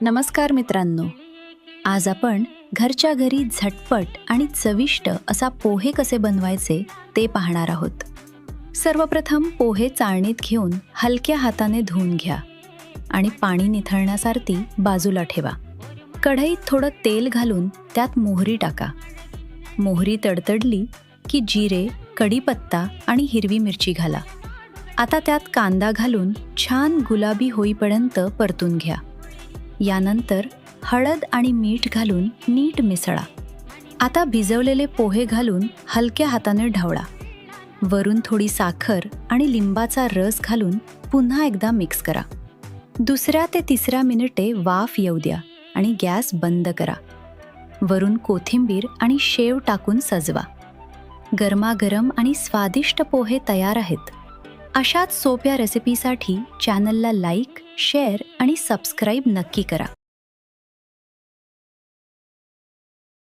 नमस्कार मित्रांनो, आज आपण घरच्या घरी झटपट आणि चविष्ट असा पोहे कसे बनवायचे ते पाहणार आहोत. सर्वप्रथम पोहे चाळणीत घेऊन हलक्या हाताने धुवून घ्या आणि पाणी निथळण्यासारखी बाजूला ठेवा. कढईत थोडं तेल घालून त्यात मोहरी टाका. मोहरी तडतडली की जिरे, कढीपत्ता आणि हिरवी मिरची घाला. आता त्यात कांदा घालून छान गुलाबी होईपर्यंत परतून घ्या. यानंतर हळद आणि मीठ घालून नीट मिसळा. आता भिजवलेले पोहे घालून हलक्या हाताने ढवळा. वरून थोडी साखर आणि लिंबाचा रस घालून पुन्हा एकदा मिक्स करा. 2 ते 3 मिनिटे वाफ येऊ द्या आणि गॅस बंद करा. वरून कोथिंबीर आणि शेव टाकून सजवा. गरमागरम आणि स्वादिष्ट पोहे तयार आहेत. अशाच सोप्या रेसिपीसाठी चॅनलला लाईक, शेअर आणि सबस्क्राईब नक्की करा.